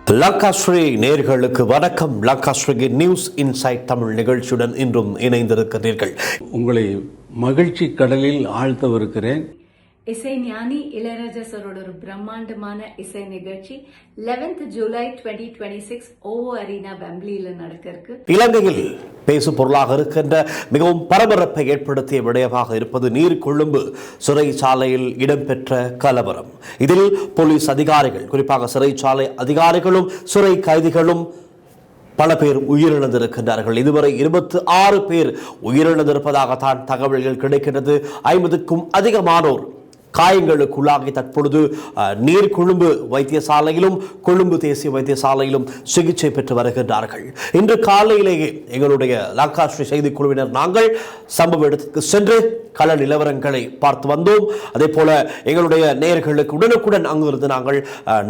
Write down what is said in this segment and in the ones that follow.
லங்காஸ்ரீ நேயர்களுக்கு வணக்கம். Lankasri news inside Tamil நிகழ்ச்சியுடன் இன்றும் இணைந்திருக்கிறீர்கள். உங்களை மகிழ்ச்சி கடலில் ஆழ்த்தவிருக்கிறேன். இசை ஞானி இளையராஜா சாரோட ஒரு பிரம்மாண்டமான இசை நிகழ்ச்சி 11th July 2026 ஓவோ அரீனா வெம்ப்லியில நடக்க இருக்கு. இலங்கையில் பேசு பொருளாக இருக்கின்ற மிகவும் பரபரப்பை ஏற்படுத்திய விடயமாக இருப்பது நீர்கொழும்பு சிறைச்சாலையில் இடம்பெற்ற கலவரம். இதில் போலீஸ் அதிகாரிகள், குறிப்பாக சிறைச்சாலை அதிகாரிகளும் சிறை கைதிகளும் பல பேர் உயிரிழந்திருக்கின்றார்கள். இதுவரை 26 பேர் உயிரிழந்திருப்பதாகத்தான் தகவல்கள் கிடைக்கின்றது. 50க்கும் அதிகமானோர் காயங்களுக்குள்ளாகி தற்பொழுது நீர்கொழும்பு வைத்தியசாலையிலும் கொழும்பு தேசிய வைத்தியசாலையிலும் சிகிச்சை பெற்று வருகின்றார்கள். இன்று காலையிலேயே எங்களுடைய லங்காஸ்ரீ செய்திக்குழுவினர் நாங்கள் சம்பவ இடத்துக்கு சென்று கள நிலவரங்களை பார்த்து வந்தோம். அதே போல எங்களுடைய நேயர்களுக்கு உடனுக்குடன் அங்கிருந்து நாங்கள்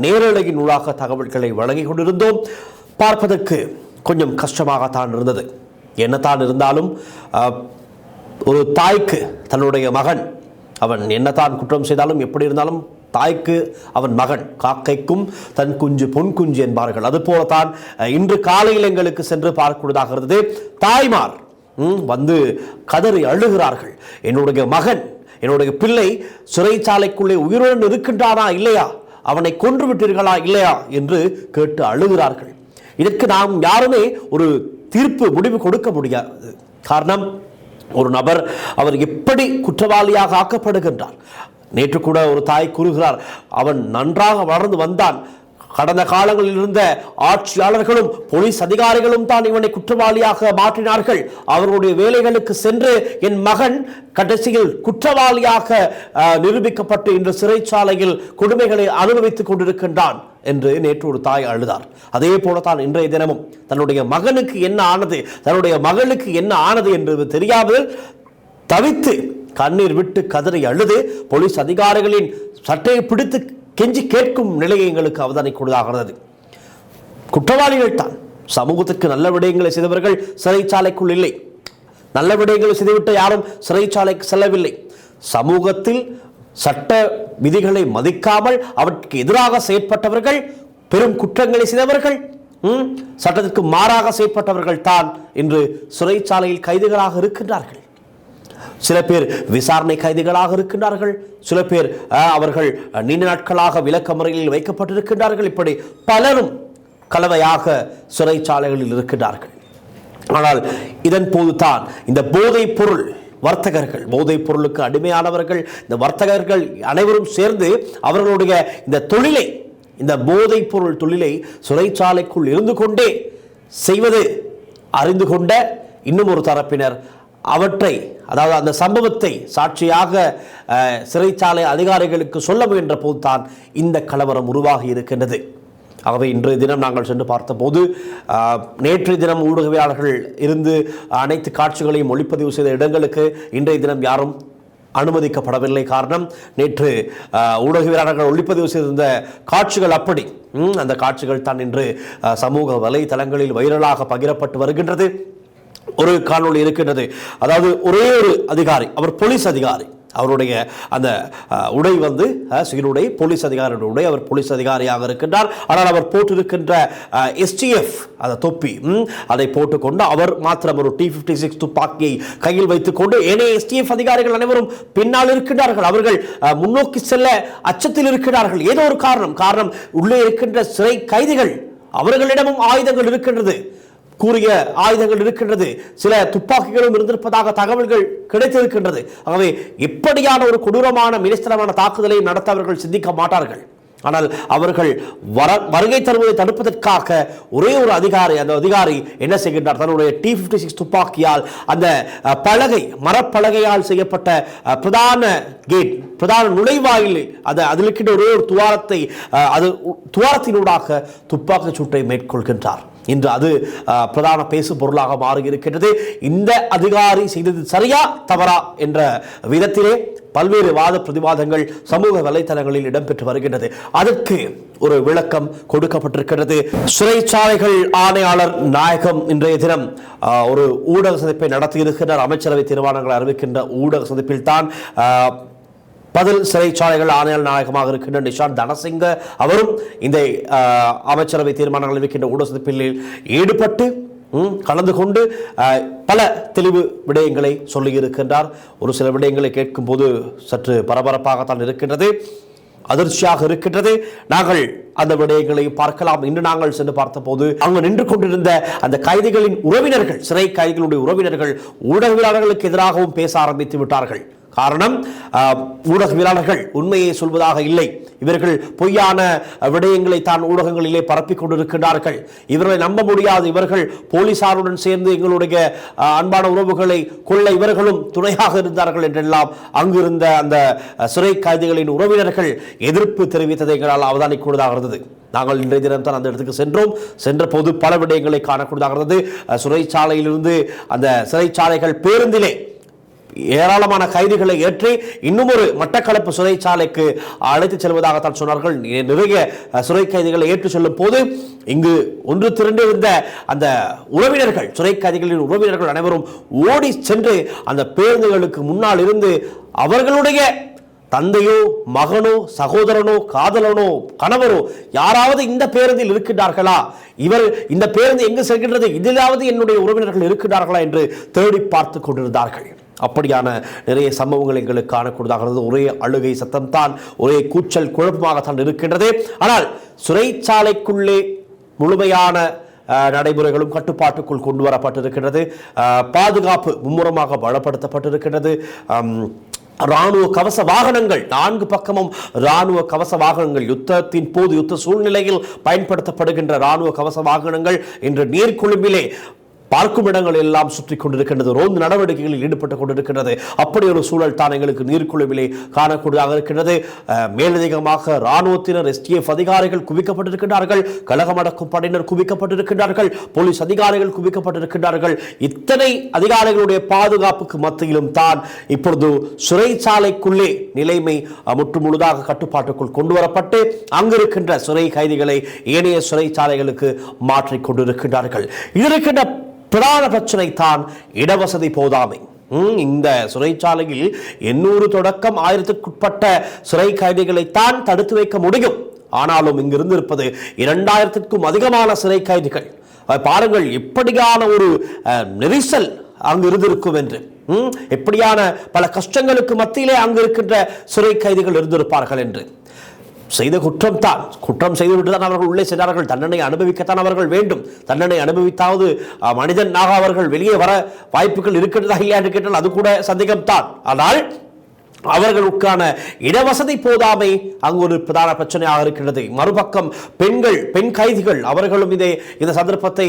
நேரலையின் ஊடாக தகவல்களை வழங்கிக் கொண்டிருந்தோம். பார்ப்பதற்கு கொஞ்சம் கஷ்டமாகத்தான் இருந்தது. என்னத்தான் இருந்தாலும் ஒரு தாய்க்கு தன்னுடைய மகன், அவன் என்னதான் குற்றம் செய்தாலும் எப்படி இருந்தாலும் தாய்க்கு அவன் மகன், காக்கைக்கும் தன் குஞ்சு பொன் குஞ்சு என்பார்கள். அதுபோலத்தான் இன்று காலையில் எங்களுக்கு சென்று பார்க்கக்கூடியதாக இருந்தது. தாய்மார் வந்து கதறி அழுகிறார்கள். என்னுடைய மகன், என்னுடைய பிள்ளை சிறைச்சாலைக்குள்ளே உயிருடன் இருக்கின்றானா இல்லையா, அவனை கொன்று விட்டீர்களா இல்லையா என்று கேட்டு அழுகிறார்கள். இதற்கு நாம் யாருமே ஒரு முடிவு கொடுக்க முடியாது. காரணம், ஒரு நபர் அவர் எப்படி குற்றவாளியாக ஆக்கப்படுகின்றார். நேற்று கூட ஒரு தாய் கூறுகிறார், அவன் நன்றாக வளர்ந்து வந்தான், கடந்த காலங்களில் இருந்த ஆட்சியாளர்களும் போலீஸ் அதிகாரிகளும் தான் இவனை குற்றவாளியாக மாற்றினார்கள். அவர்களுடைய வேலைகளுக்கு சென்று என் மகன் கடைசியில் குற்றவாளியாக நிரூபிக்கப்பட்டு இன்று சிறைச்சாலையில் கொடுமைகளை அனுபவித்துக் கொண்டிருக்கின்றான் என்று நேற்று ஒரு தாய் அழுதார். அதே போலத்தான் இன்றைய தினமும் தன்னுடைய மகனுக்கு என்ன ஆனது, தன்னுடைய மகளுக்கு என்ன ஆனது என்று தெரியாமல் தவித்து கண்ணீர் விட்டு கதறி அழுது போலீஸ் அதிகாரிகளின் சட்டையை பிடித்து கெஞ்சி கேட்கும் நிலையை எங்களுக்கு அவதானிக்கூடியதாகிறது. குற்றவாளிகள் தான். சமூகத்துக்கு நல்ல விடயங்களை செய்தவர்கள் சிறைச்சாலைக்குள் இல்லை. நல்ல விடயங்களை செய்துவிட்டு யாரும் சிறைச்சாலைக்கு செல்லவில்லை. சமூகத்தில் சட்ட விதிகளை மதிக்காமல் அவற்றுக்கு எதிராக செயற்பட்டவர்கள், பெரும் குற்றங்களை செய்தவர்கள், சட்டத்திற்கு மாறாக செயற்பட்டவர்கள் தான் இன்று சிறைச்சாலையில் கைதிகளாக இருக்கின்றார்கள். சில பேர் விசாரணை கைதிகளாக இருக்கின்றார்கள். சில பேர் அவர்கள் நீண்ட நாட்களாக விளக்கமறையில் வைக்கப்பட்டிருக்கின்றார்கள். இப்படி பலரும் கலவையாக சிறைச்சாலைகளில் இருக்கின்றார்கள். ஆனால் இதன் போதுதான் இந்த போதைப் பொருள் வர்த்தகர்கள், போதைப் பொருளுக்கு அடிமையானவர்கள், இந்த வர்த்தகர்கள் அனைவரும் சேர்ந்து அவர்களுடைய இந்த தொழிலை, இந்த போதைப் பொருள் தொழிலை சிறைச்சாலைக்குள் இருந்து கொண்டே செய்வது அறிந்து கொண்ட இன்னும் ஒரு தரப்பினர் அவற்றை, அதாவது அந்த சம்பவத்தை சாட்சியாக சிறைச்சாலை அதிகாரிகளுக்கு சொல்ல முயன்ற போதுதான் இந்த கலவரம் உருவாகி இருக்கின்றது. ஆகவே இன்றைய தினம் நாங்கள் சென்று பார்த்தபோது நேற்றைய தினம் ஊடகவியலாளர்கள் இருந்து அனைத்து காட்சிகளையும் ஒளிப்பதிவு செய்த இடங்களுக்கு இன்றைய தினம் யாரும் அனுமதிக்கப்படவில்லை. காரணம், நேற்று ஊடகவியலாளர்கள் ஒளிப்பதிவு செய்திருந்த காட்சிகள் அப்படி. அந்த காட்சிகள் தான் இன்று சமூக வலைதளங்களில் வைரலாக பகிரப்பட்டு வருகின்றது. ஒரு காணொளி இருக்கின்றது. அதாவது ஒரே ஒரு அதிகாரி, அவர் போலீஸ் அதிகாரி, அவருடைய அந்த உடை வந்து சீருடை, போலீஸ் அதிகாரியுடைய உடை, அவர் போலீஸ் அதிகாரியாக இருக்கின்றார். ஆனால் அவர் போட்டிருக்கின்ற STF அந்த தொப்பி, அதை போட்டுக்கொண்டு அவர் மாத்திரம் ஒரு T56 துப்பாக்கியை கையில் வைத்துக் கொண்டு ஏனைய STF அதிகாரிகள் அனைவரும் பின்னால் இருக்கின்றார்கள். அவர்கள் முன்னோக்கி செல்ல அச்சத்தில் இருக்கிறார்கள். ஏதோ ஒரு காரணம் உள்ளே இருக்கின்ற சிறை கைதிகள், அவர்களிடமும் ஆயுதங்கள் இருக்கின்றது, கூறிய ஆயுதங்கள் இருக்கின்றது, சில துப்பாக்கிகளும் இருந்திருப்பதாக தகவல்கள் கிடைத்திருக்கின்றது. ஆகவே இப்படியான ஒரு கொடூரமான மினிஸ்தரமான தாக்குதலை நடத்த அவர்கள் சிந்திக்க மாட்டார்கள். ஆனால் அவர்கள் வருகை தருவதை தடுப்பதற்காக ஒரே ஒரு அதிகாரி, அந்த அதிகாரி என்ன செய்கின்றார், தன்னுடைய T56 துப்பாக்கியால் அந்த பலகை, மரப்பலகையால் செய்யப்பட்ட பிரதான கேட், பிரதான நுழைவாயில், அதில் இருக்கின்ற ஒரே ஒரு துவாரத்தை, அது துவாரத்தினூடாக துப்பாக்கி சூட்டை மேற்கொள்கின்றார். இன்று அது பிரதான பேசு பொருளாக மாறியிருக்கின்றது. இந்த அதிகாரி செய்தது சரியா தவறா என்ற விதத்திலே பல்வேறு வாத பிரதிவாதங்கள் சமூக வலைத்தளங்களில் இடம்பெற்று வருகின்றது. அதற்கு ஒரு விளக்கம் கொடுக்கப்பட்டிருக்கிறது. சிறைச்சாலைகள் ஆணையாளர் நாயகம் இன்றைய தினம் ஒரு ஊடக சந்திப்பை நடத்தியிருக்கிறார். அமைச்சரவை தீர்மானங்களை அறிவிக்கின்ற ஊடக சந்திப்பில் தான் பதில் சிறைச்சாலைகள் ஆணையாளர் நாயகமாக இருக்கின்ற நிஷாந்த் தனசிங்க அவரும் இந்த அமைச்சரவை தீர்மானங்கள் இருக்கின்ற ஊடக சந்திப்பில் ஈடுபட்டு கலந்து கொண்டு பல தெளிவு விடயங்களை சொல்லியிருக்கின்றார். ஒரு சில விடயங்களை கேட்கும் போது சற்று பரபரப்பாகத்தான் இருக்கின்றது, அதிர்ச்சியாக இருக்கின்றது. நாங்கள் அந்த விடயங்களை பார்க்கலாம். இன்று நாங்கள் சென்று பார்த்தபோது அங்கு நின்று கொண்டிருந்த அந்த கைதிகளின் உறவினர்கள், சிறை கைதிகளுடைய உறவினர்கள் ஊடகவியலாளர்களுக்கு எதிராகவும் பேச ஆரம்பித்து விட்டார்கள். காரணம், ஊடகவியலாளர்கள் உண்மையை சொல்வதாக இல்லை, இவர்கள் பொய்யான விடயங்களை தான் ஊடகங்களிலே பரப்பிக் கொண்டிருக்கின்றார்கள், இவர்களை நம்ப முடியாது, இவர்கள் போலீசாருடன் சேர்ந்து எங்களுடைய அன்பான உறவுகளை கொள்ள இவர்களும் துணையாக இருந்தார்கள் என்றெல்லாம் அங்கிருந்த அந்த சிறை கைதிகளின் உறவினர்கள் எதிர்ப்பு தெரிவித்ததை எங்களால் அவதானிக்கூடியதாக இருந்தது. நாங்கள் இன்றைய தினம் தான் அந்த இடத்துக்கு சென்ற போது பல விடயங்களை காணக்கூடியதாக இருந்தது. சிறைச்சாலையிலிருந்து அந்த சிறைச்சாலைகள் பேருந்திலே ஏராளமான கைதிகளை ஏற்றி இன்னும் ஒரு மட்டக்களப்பு சிறைச்சாலைக்கு அழைத்து செல்வதாகத்தான் சொன்னார்கள். நிறைய சிறை கைதிகளை ஏற்றி செல்லும் போது இங்கு ஒன்று திரண்டிருந்த அந்த உறவினர்கள், சிறை கைதிகளின் உறவினர்கள் அனைவரும் ஓடி சென்று அந்த பேருந்துகளுக்கு முன்னால் இருந்து அவர்களுடைய தந்தையோ மகனோ சகோதரனோ காதலனோ கணவரோ யாராவது இந்த பேருந்தில் இருக்கின்றார்களா, இவர் இந்த பேருந்து எங்கு செல்கின்றது, இதிலாவது என்னுடைய உறவினர்கள் இருக்கின்றார்களா என்று தேடி பார்த்து கொண்டிருந்தார்கள். அப்படியான நிறைய சம்பவங்கள் எங்களுக்கு காணக்கூடியதாக ஒரே அழுகை சத்தம் தான், ஒரே கூச்சல் குழப்பமாகத்தான் இருக்கின்றது. ஆனால் சிறைச்சாலைக்குள்ளே முழுமையான நடைமுறைகளும் கட்டுப்பாட்டுக்குள் கொண்டு வரப்பட்டிருக்கின்றது. பாதுகாப்பு மும்முரமாக பலப்படுத்தப்பட்டிருக்கின்றது. ராணுவ கவச வாகனங்கள் 4 பக்கமும் ராணுவ கவச வாகனங்கள், யுத்தத்தின் போது யுத்த சூழ்நிலையில் பயன்படுத்தப்படுகின்ற ராணுவ கவச வாகனங்கள் இன்று நீர்கொழும்பிலே பார்க்கும் இடங்கள் எல்லாம் சுற்றி கொண்டிருக்கின்றது, ரோந்து நடவடிக்கைகளில் ஈடுபட்டுக் கொண்டிருக்கின்றது. அப்படி ஒரு சூழல் தான் எங்களுக்கு நீர்க்குழுவிலே காணக்கூடியதாக இருக்கின்றது. மேலதிகமாக இராணுவத்தினர், STF அதிகாரிகள் குவிக்கப்பட்டிருக்கின்றார்கள், கழகமடக்கும் படையினர் குவிக்கப்பட்டிருக்கின்றார்கள், போலீஸ் அதிகாரிகள் குவிக்கப்பட்டிருக்கின்றார்கள். இத்தனை அதிகாரிகளுடைய பாதுகாப்புக்கு மத்தியிலும் தான் இப்பொழுது சிறைச்சாலைக்குள்ளே நிலைமை முற்று முழுதாக கட்டுப்பாட்டுக்குள் கொண்டு வரப்பட்டு அங்கிருக்கின்ற சிறை கைதிகளை ஏனைய சிறைச்சாலைகளுக்கு மாற்றிக் கொண்டிருக்கின்றார்கள். இருக்கின்ற பிரதான பிரச்சனை தான் இடவசதி போதாமை. இந்த சிறைச்சாலையில் 800 தொடக்கம் 1000க்குட்பட்ட சிறை கைதிகளைத்தான் தடுத்து வைக்க முடியும். ஆனாலும் இங்கு இருந்திருப்பது 2000க்கும் அதிகமான சிறை கைதிகள். பாருங்கள் எப்படியான ஒரு நெரிசல் அங்கு இருந்திருக்கும் என்று, எப்படியான பல கஷ்டங்களுக்கு மத்தியிலே அங்கு இருக்கின்ற சிறை கைதிகள் இருந்திருப்பார்கள் என்று. செய்த குற்றம் தான், குற்றம் செய்துவிட்டு தான் அவர்கள் உள்ளே சென்றார்கள், தண்டனை அனுபவிக்கத்தான் அவர்கள் வேண்டும். தண்டனை அனுபவித்தாவது மனிதன் அவர்கள் வெளியே வர வாய்ப்புகள் இருக்கின்றதா இல்லையா என்று கேட்டால் அது கூட சந்தேகம்தான். ஆனால் அவர்களுக்கான இடவசதி போதாமை அங்கு ஒரு பிரதான பிரச்சனையாக இருக்கின்றது. மறுபக்கம் பெண் கைதிகள் அவர்களும் இந்த சந்தர்ப்பத்தை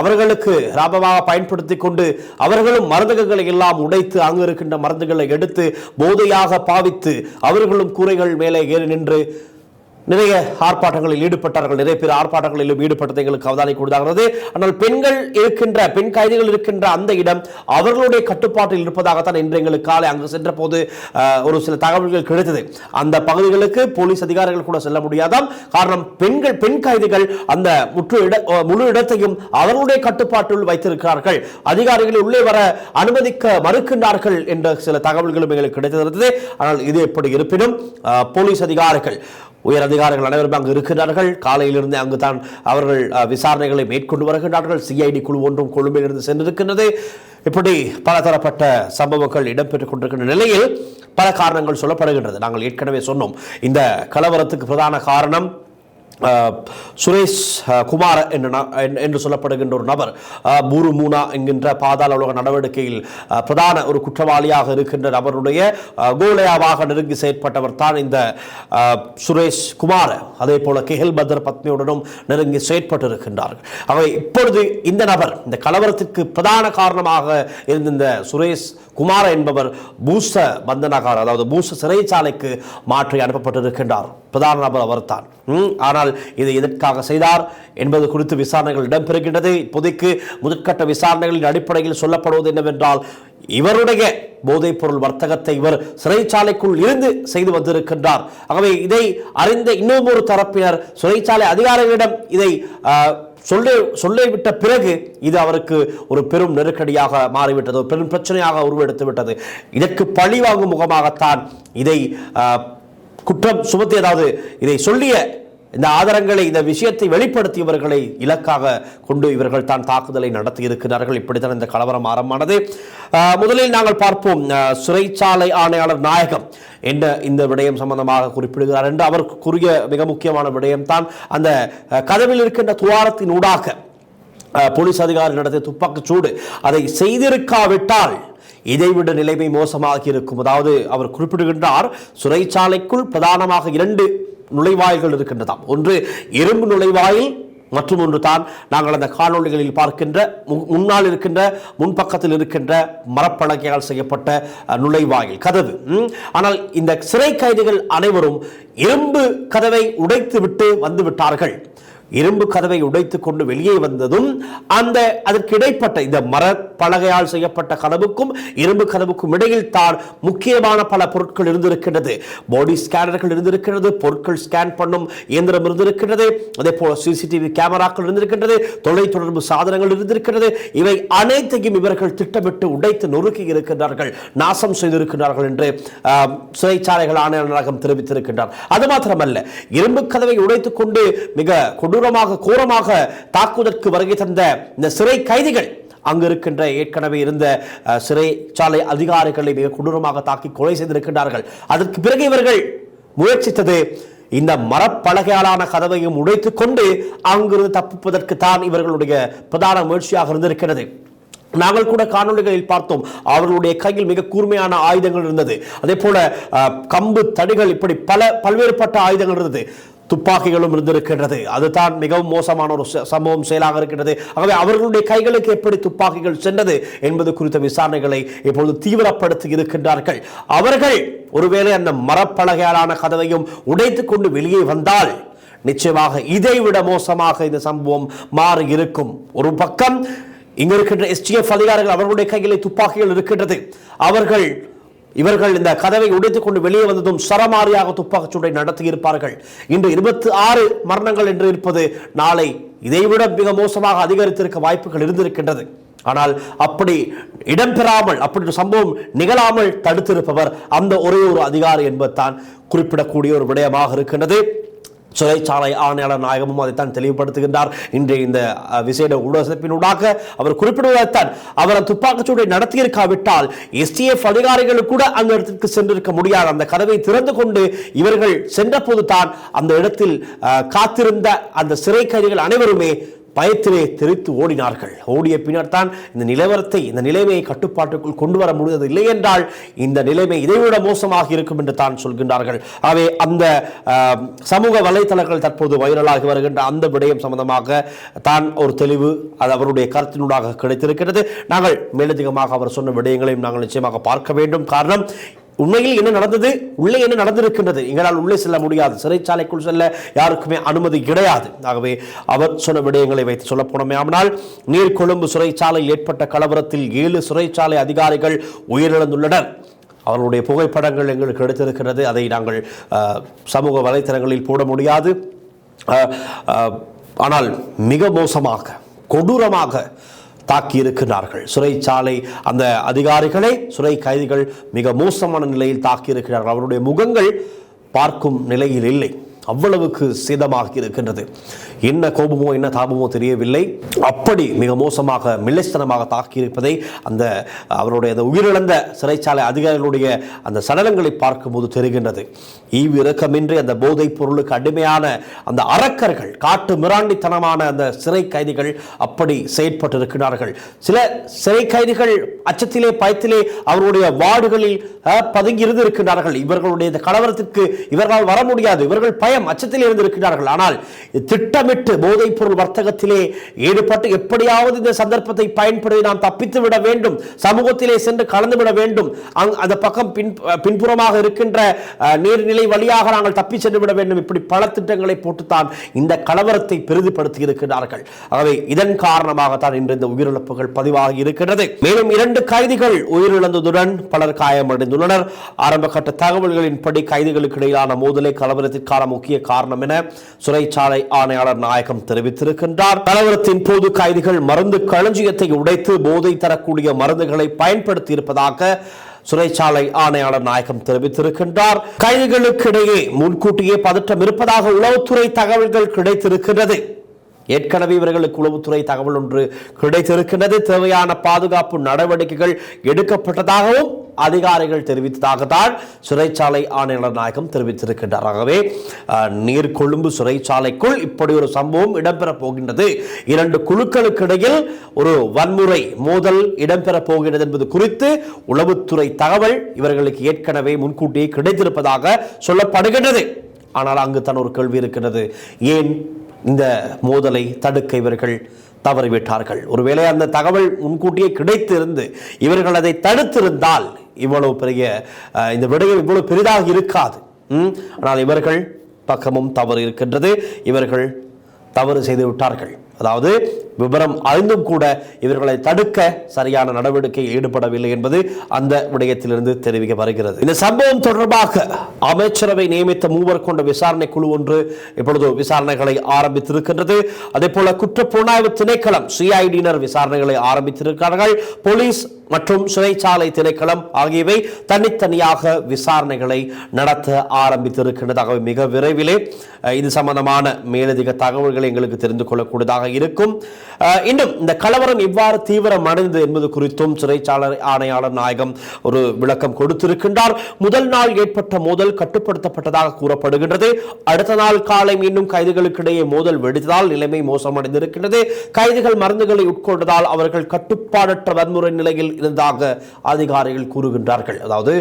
அவர்களுக்கு லாபமாக பயன்படுத்திக் கொண்டு அவர்களும் மருந்துகளை எல்லாம் உடைத்து அங்கு இருக்கின்ற மருந்துகளை எடுத்து போதையாக பாவித்து அவர்களும் கூரைகள் மேலே ஏறி நின்று நிறைய ஆர்ப்பாட்டங்களில் ஈடுபட்டார்கள். நிறைய பேர் ஆர்ப்பாட்டங்களிலும் ஈடுபட்டதை எங்களுக்கு அவதானிக்கூடியதாகிறது. ஆனால் பெண் கைதிகள் இருக்கின்ற அந்த இடம் அவர்களுடைய கட்டுப்பாட்டில் இருப்பதாகத்தான் இன்று எங்களுக்கு காலை அங்கு சென்ற போது ஒரு சில தகவல்கள் கிடைத்தது. அந்த பகுதிகளுக்கு போலீஸ் அதிகாரிகள் கூட செல்ல முடியாதாம். காரணம், பெண் கைதிகள் அந்த முழு இடத்தையும் அவர்களுடைய கட்டுப்பாட்டில் வைத்திருக்கிறார்கள், அதிகாரிகள் உள்ளே வர அனுமதிக்க மறுக்கின்றார்கள் என்ற சில தகவல்களும் எங்களுக்கு கிடைத்திருந்தது. ஆனால் இது எப்படி இருப்பினும் போலீஸ் அதிகாரிகள், உயர் அதிகாரிகள் அனைவரும் அங்கு இருக்கிறார்கள். காலையிலிருந்து அங்கு தான் அவர்கள் விசாரணைகளை மேற்கொண்டு வருகின்றார்கள். CID குழு ஒன்றும் கொழும்பிலிருந்து சென்றிருக்கின்றது. இப்படி பலதரப்பட்ட சம்பவங்கள் இடம்பெற்றுக் கொண்டிருக்கின்ற நிலையில் பல காரணங்கள் சொல்லப்படுகின்றது. நாங்கள் ஏற்கனவே சொன்னோம், இந்த கலவரத்துக்கு பிரதான காரணம் சுரேஷ் குமார் என்று சொல்லப்படுகின்ற ஒரு நபர் பூரு மூனா என்கின்ற பாதாள உலக நடவடிக்கையில் பிரதான ஒரு குற்றவாளியாக இருக்கின்ற நபருடைய கோலையாவாக நெருங்கி செயற்பட்டவர் தான் இந்த சுரேஷ் குமார். அதே போல கேஎல் பத்ர் பத்னியுடனும் நெருங்கி செயற்பட்டிருக்கின்றார்கள். ஆகவே இப்பொழுது இந்த நபர், இந்த கலவரத்திற்கு பிரதான காரணமாக இருந்த இந்த சுரேஷ் குமார் என்பவர் பூச பந்தனகார், அதாவது பூச சிறைச்சாலைக்கு மாற்றி அனுப்பப்பட்டிருக்கின்றார். பிரதான நபர் அவர் தான். ஆனால் இதை எதற்காக செய்தார் என்பது குறித்து விசாரணைகள் இடம்பெறுகின்றது. இப்போதைக்கு முதற்கட்ட விசாரணைகளின் அடிப்படையில் சொல்லப்படுவது என்னவென்றால், இவருடைய போதைப் பொருள் வர்த்தகத்தை இவர் சிறைச்சாலைக்குள் இருந்து செய்து வந்திருக்கின்றார். ஆகவே இதை அறிந்த இன்னும் ஒரு தரப்பினர் சிறைச்சாலை அதிகாரிகளிடம் இதை சொல்லிவிட்ட பிறகு இது அவருக்கு ஒரு பெரும் நெருக்கடியாக மாறிவிட்டது, ஒரு பெரும் பிரச்சனையாக உருவெடுத்து விட்டது. இதற்கு பழிவாங்கும் முகமாகத்தான் இதை குற்றம் சுமத்தி, அதாவது இதை சொல்லிய இந்த ஆதாரங்களை, இந்த விஷயத்தை வெளிப்படுத்தியவர்களை இலக்காக கொண்டு இவர்கள் தான் தாக்குதலை நடத்தி இருக்கிறார்கள். இப்படித்தான் இந்த கலவரம் ஆரம்பமானது. முதலில் நாங்கள் பார்ப்போம், சிறைச்சாலை ஆணையாளர் நாயகம் என்ற இந்த விடயம் சம்பந்தமாக குறிப்பிடுகிறார் என்று அவர் கூறிய மிக முக்கியமான விடயம் தான் அந்த கதவில் இருக்கின்ற துவாரத்தின் ஊடாக போலீஸ் அதிகாரி நடத்திய துப்பாக்கிச் சூடு. அதை செய்திருக்காவிட்டால் இதைவிட நிலைமை மோசமாகி இருக்கும். அதாவது அவர் குறிப்பிடுகின்றார், சிறைச்சாலைக்குள் பிரதானமாக 2 நுழைவாயில்கள் இருக்கின்றதாம். ஒன்று இரும்பு நுழைவாயில், மற்றும் ஒன்று தான் நாங்கள் அந்த காணொளிகளில் பார்க்கின்ற முன்னால் இருக்கின்ற முன்பக்கத்தில் இருக்கின்ற மரப்பலகையால் செய்யப்பட்ட நுழைவாயில் கதவு. ஆனால் இந்த சிறை கைதிகள் அனைவரும் இரும்பு கதவை உடைத்து விட்டு வந்து விட்டார்கள். இரும்பு கதவை உடைத்துக் கொண்டு வெளியே வந்ததும் அதற்கு இடைப்பட்ட இந்த மரப்பலகையால் செய்யப்பட்ட கதவுக்கும் இரும்பு கதவுக்கும் இடையில் தான் முக்கியமான பல பொருட்கள் இருந்திருக்கின்றது. பாடி ஸ்கேனர்கள் இருந்திருக்கிறது, பொருட்கள் ஸ்கேன் பண்ணும் இயந்திரம் இருந்திருக்கின்றது, அதே போல சிசிடிவி கேமராக்கள் இருந்திருக்கின்றது, தொலைத்தொடர்பு சாதனங்கள் இருந்திருக்கிறது. இவை அனைத்தையும் இவர்கள் திட்டமிட்டு உடைத்து நொறுக்கி இருக்கின்றார்கள், நாசம் செய்திருக்கிறார்கள் என்று சிறைச்சாலைகள் ஆணையாளர் தெரிவித்திருக்கின்றார். அது மாத்திரமல்ல, இரும்பு கதவை உடைத்துக் கொண்டு மிக கோரமாக தாக்குவதற்கு வருகை தந்த இந்த சிறை கைதிகள் அங்கு இருக்கின்ற ஏற்கனவே இருந்த சிறைச்சாலை அதிகாரிகளை மிக கொடூரமாக தாக்கி கொலை செய்திருக்கிறார்கள். அதற்கு பிறகு இவர்கள் முயற்சித்தது இந்த மரப்பலகையாலான கதவையும் உடைத்துக் கொண்டு அங்கிருந்து தப்பிப்பதற்கு தான் இவர்களுடைய பிரதான முயற்சியாக இருந்திருக்கிறது. நாங்கள் கூட காணொலிகளில் பார்த்தோம், அவர்களுடைய கையில் மிக கூர்மையான ஆயுதங்கள் இருந்தது, அதே போல கம்பு தடிகள், இப்படி பல்வேறுபட்ட ஆயுதங்கள் இருந்தது, துப்பாக்கிகளும் இருந்திருக்கின்றது. அதுதான் மிகவும் மோசமான ஒரு சம்பவம் செயலாக இருக்கின்றது. ஆகவே அவர்களுடைய கைகளுக்கு எப்படி துப்பாக்கிகள் சென்றது என்பது குறித்த விசாரணைகளை இப்பொழுது தீவிரப்படுத்தி இருக்கின்றார்கள். அவர்கள் ஒருவேளை அந்த மரப்பலகையாலான கதவையும் உடைத்துக் கொண்டு வெளியே வந்தால் நிச்சயமாக இதைவிட மோசமாக இந்த சம்பவம் மாறி இருக்கும். ஒரு பக்கம் இங்க இருக்கின்ற STF அதிகாரிகள், அவர்களுடைய கையில் துப்பாக்கிகள் இருக்கின்றது, இவர்கள் இந்த கதவை உடைத்துக் கொண்டு வெளியே வந்ததும் சரமாரியாக துப்பாக்கிச்சூட்டை நடத்தி இருப்பார்கள். இன்று 26 மரணங்கள் என்று இருப்பது நாளை இதைவிட மிக மோசமாக அதிகரித்திருக்க வாய்ப்புகள் இருந்திருக்கின்றது. ஆனால் அப்படி இடம்பெறாமல், அப்படி ஒரு சம்பவம் நிகழாமல் தடுத்திருப்பவர் அந்த ஒரே ஒரு அதிகாரி என்பதுதான் குறிப்பிடக்கூடிய ஒரு விடயமாக இருக்கின்றது. சிறைச்சாலை ஆணையாளர் நாயகமும் அதைத்தான் தெளிவுபடுத்துகின்றார். இன்றைய இந்த விசேட ஊடகத்தினூடாக அவர் குறிப்பிடுவதைத்தான், அவர் துப்பாக்கிச்சூடை நடத்தியிருக்காவிட்டால் STF அதிகாரிகள் கூட அந்த இடத்திற்கு சென்றிருக்க முடியாது. அந்த கதவை திறந்து கொண்டு இவர்கள் சென்ற போது தான் அந்த இடத்தில் காத்திருந்த அந்த சிறை கைதிகள் அனைவருமே பயத்திலே தெரித்து ஓடினார்கள். ஓடிய பின்னர் தான் இந்த நிலைமையை கட்டுப்பாட்டுக்குள் கொண்டு வர முடியாது. இல்லை என்றால் இந்த நிலைமை இதைவிட மோசமாக இருக்கும் என்று தான் சொல்கின்றார்கள். ஆகவே அந்த சமூக வலைத்தளங்கள் தற்போது வைரலாகி வருகின்ற அந்த விடயம் சம்பந்தமாக தான் ஒரு தெளிவு அது அவருடைய கருத்தினூடாக கிடைத்திருக்கிறது. நாங்கள் மேலதிகமாக அவர் சொன்ன விடயங்களையும் நாங்கள் நிச்சயமாக பார்க்க வேண்டும். காரணம், உண்மையில் என்ன நடந்தது, உள்ளே என்ன நடந்திருக்கின்றது, எங்களால் உள்ளே செல்ல முடியாது, சிறைச்சாலைக்குள் செல்ல யாருக்குமே அனுமதி கிடையாது. ஆகவே அவர் சொன்ன விடயங்களை வைத்து சொல்ல போனோமேயானால், நீர்கொழும்பு சிறைச்சாலையில் ஏற்பட்ட கலவரத்தில் 7 சிறைச்சாலை அதிகாரிகள் உயிரிழந்துள்ளனர். அவர்களுடைய புகைப்படங்கள் எங்களுக்கு கிடைத்திருக்கிறது. அதை நாங்கள் சமூக வலைத்தளங்களில் போட முடியாது. ஆனால் மிக மோசமாக கொடூரமாக தாக்கி இருக்கிறார்கள் சிறைச்சாலை அந்த அதிகாரிகளை. சிறை கைதிகள் மிக மோசமான நிலையில் தாக்கி இருக்கிறார்கள். அவருடைய முகங்கள் பார்க்கும் நிலையில் இல்லை, அவ்வளவுக்கு சேதமாகி இருக்கின்றது. என்ன கோபமோ என்ன தாபமோ தெரியவில்லை, அப்படி மிக மோசமாக மில்லைத்தனமாக தாக்கியிருப்பதை அந்த அவருடைய அந்த உயிரிழந்த சிறைச்சாலை அதிகாரிகளுடைய அந்த சடலங்களை பார்க்கும்போது தெரிகின்றது. ஈவு இரக்கமின்றி அந்த போதைப் பொருளுக்கு அடிமையான அந்த அரக்கர்கள், காட்டு மிராண்டித்தனமான அந்த சிறை கைதிகள் அப்படி செயற்பட்டிருக்கிறார்கள். சில சிறை கைதிகள் அச்சத்திலே பயத்திலே அவருடைய வார்டுகளில் பதுங்கி இருந்திருக்கிறார்கள். இவர்களுடைய இந்த கலவரத்திற்கு இவர்களால் வர முடியாது, இவர்கள் பயம் அச்சத்தில் இருந்திருக்கிறார்கள். ஆனால் திட்டமிட்டு போதைப் பொருள் வர்த்தகத்திலே ஈடுபட்டு எப்படியாவது இந்த சந்தர்ப்பத்தை பயன்படுத்தி நாம் தப்பித்து விட வேண்டும், சமூகத்திலே சென்று கலந்து விட வேண்டும், அந்த பக்கம் பின்புறமாக இருக்கின்ற நீர்நிலை வழியாக நாங்கள் தப்பி சென்று விட வேண்டும், இப்படி பல திட்டங்களை போட்டுத்தான் இந்த கலவரத்தை பெரிதுபடுத்தி இருக்கிறார்கள். ஆகவே இதன் காரணமாகத்தான் இன்று இந்த உயிரிழப்புகள் பதிவாகி இருக்கிறது. மேலும் 2 கைதிகள் உயிரிழந்ததுடன் பலர் காயமடைந்துள்ளனர். ஆரம்ப கட்ட தகவல்களின்படி கைதிகளுக்கு இடையிலான மோதலை கலவரத்திற்கான முக்கிய முக்கிய காரணம் என சிறைச்சாலை ஆணையாளர் நாயகம் தெரிவித்திருக்கின்றார். கலவரத்தின் போது கைதிகள் மருந்து களஞ்சியத்தை உடைத்து போதை தரக்கூடிய மருந்துகளை பயன்படுத்தி இருப்பதாக சிறைச்சாலை ஆணையாளர் நாயகம் தெரிவித்திருக்கின்றார். கைதிகளுக்கு இடையே முன்கூட்டியே பதற்றம் இருப்பதாக உளவுத்துறை தகவல்கள் கிடைத்திருக்கின்றது. ஏற்கனவே இவர்களுக்கு உளவுத்துறை தகவல் ஒன்று கிடைத்திருக்கின்றது. தேவையான பாதுகாப்பு நடவடிக்கைகள் எடுக்கப்பட்டதாகவும் அதிகாரிகள் தெரிவித்ததாகத்தான் சிறைச்சாலை ஆணையாளர் நாயகம் தெரிவித்திருக்கின்றார். ஆகவே நீர்கொழும்பு சிறைச்சாலைக்குள் இப்படி ஒரு சம்பவம் இடம்பெறப் போகின்றது. இரண்டு குழுக்களுக்கு இடையில் ஒரு வன்முறை மோதல் இடம்பெறப் போகிறது என்பது குறித்து உளவுத்துறை தகவல் இவர்களுக்கு ஏற்கனவே முன்கூட்டியே கிடைத்திருப்பதாக சொல்லப்படுகின்றது. ஆனால் அங்கு தான் ஒரு கேள்வி இருக்கிறது. ஏன் இந்த மோதலை தடுக்க இவர்கள் தவறிவிட்டார்கள்? ஒருவேளை அந்த தகவல் முன்கூட்டியே கிடைத்திருந்து இவர்கள் அதை தடுத்திருந்தால் இவ்வளவு பெரிய இந்த விடயம் இவ்வளவு பெரிதாக இருக்காது. ஆனால் இவர்கள் பக்கமும் தவறு இருக்கின்றது. இவர்கள் தவறு செய்து விட்டார்கள். அதாவது விவரம் அறிந்தும் கூட இவர்களை தடுக்க சரியான நடவடிக்கையில் ஈடுபடவில்லை என்பது அந்த விடயத்திலிருந்து தெரிவிக்க வருகிறது. இந்த சம்பவம் தொடர்பாக அமைச்சரவை நியமித்த மூவர் கொண்ட விசாரணை குழு ஒன்று இப்பொழுது விசாரணைகளை ஆரம்பித்திருக்கின்றது. அதே போல குற்றப்புலனாய்வு திணைக்களம் CID-யினர் விசாரணைகளை ஆரம்பித்திருக்கிறார்கள். போலீஸ் மற்றும் சிறைச்சாலை திணைக்களம் ஆகியவை தனித்தனியாக விசாரணைகளை நடத்த ஆரம்பித்திருக்கின்றதாக மிக விரைவிலே இது சம்பந்தமான மேலதிக தகவல்களை எங்களுக்கு தெரிந்து கொள்ளக்கூடியதாக இருக்கும். இன்னும் இந்த கலவரம் எவ்வாறு தீவிரம் அடைந்தது என்பது குறித்தும் சிறைச்சாலை ஆணையாளர் நாயகம் ஒரு விளக்கம் கொடுத்திருக்கின்றார். முதல் நாள் ஏற்பட்ட மோதல் கட்டுப்படுத்தப்பட்டதாக கூறப்படுகின்றது. அடுத்த நாள் காலை மீண்டும் கைதிகளுக்கு இடையே மோதல் வெடித்ததால் நிலைமை மோசமடைந்திருக்கின்றது. கைதிகள் மருந்துகளை உட்கொண்டதால் அவர்கள் கட்டுப்பாடற்ற வன்முறை நிலையில் இருந்ததாக அதிகாரிகள் கூறுகின்றார்கள். அதாவது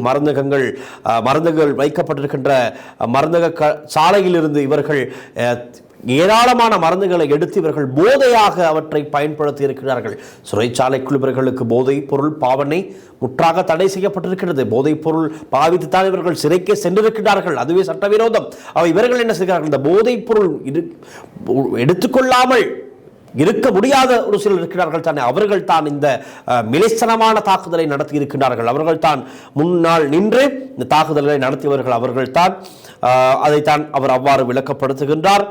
மருந்துகள் வைக்கப்பட்டிருக்கின்ற மருந்தக சாலையில் இருந்து இவர்கள் ஏராளமான மருந்துகளை எடுத்து இவர்கள் போதையாக அவற்றை பயன்படுத்தி இருக்கிறார்கள். சிறைச்சாலைக்குள் இவர்களுக்கு போதைப் பொருள் பாவனை முற்றாக தடை செய்யப்பட்டிருக்கிறது. போதைப் பொருள் பாவித்துத்தான் இவர்கள் சிறைக்கே சென்றிருக்கிறார்கள். அதுவே சட்டவிரோதம். இவர்கள் என்ன செய்கிறார்கள்? இந்த போதைப் பொருள் எடுத்துக்கொள்ளாமல் இருக்க முடியாத ஒரு சிலர் இருக்கிறார்கள் தானே, அவர்கள் தான் இந்த மிலேச்சனமான தாக்குதலை நடத்தி இருக்கிறார்கள். அவர்கள் தான் முன்னால் நின்று இந்த தாக்குதல்களை நடத்தியவர்கள். அவர்கள் தான் அதைத்தான் அவர் அவ்வாறு விளக்கப்படுத்துகின்றார்.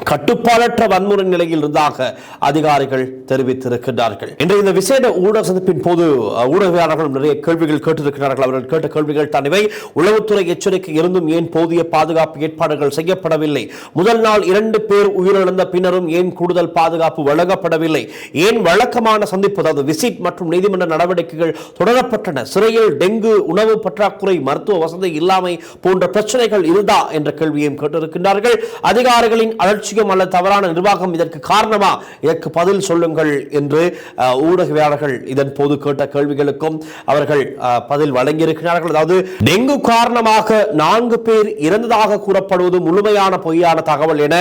கட்டுப்பாடற்ற வன்முறை நிலையில் இருந்ததாக அதிகாரிகள் தெரிவித்திருக்கிறார்கள். இன்றைய இந்த விசேட ஊடக சந்திப்பின் போது ஊடகவியலாளர்கள் நிறைய கேள்விகள் கேட்டிருக்கிறார்கள். அவர்கள் கேட்ட கேள்விகள் தான் இவை. உளவுத்துறை எச்சரிக்கை இருந்தும் ஏன் போதிய பாதுகாப்பு ஏற்பாடுகள் செய்யப்படவில்லை? முதல் நாள் 2 பேர் உயிரிழந்த பின்னரும் ஏன் கூடுதல் பாதுகாப்பு வழங்கப்படவில்லை? ஏன் வழக்கமான சந்திப்பு, அதாவது விசிட் மற்றும் நீதிமன்ற நடவடிக்கைகள் தொடரப்பட்டன? சிறையில் டெங்கு, உணவு பற்றாக்குறை, மருத்துவ வசதி இல்லாமை போன்ற பிரச்சனைகள் இருந்தா என்ற கேள்வியையும் கேட்டிருக்கிறார்கள். அதிகாரிகளின் அலட்சியம் அல்லது தவறான நிர்வாகம் இதற்கு காரணமா? இதற்கு பதில் சொல்லுங்கள் என்று ஊடகவியலாளர்கள் இதன் போது கேட்ட கேள்விகளுக்கும் அவர்கள் பதில் வழங்கியிருக்கிறார்கள். அதாவது டெங்கு காரணமாக 4 பேர் இறந்ததாக கூறப்படுவது முழுமையான பொய்யான தகவல் என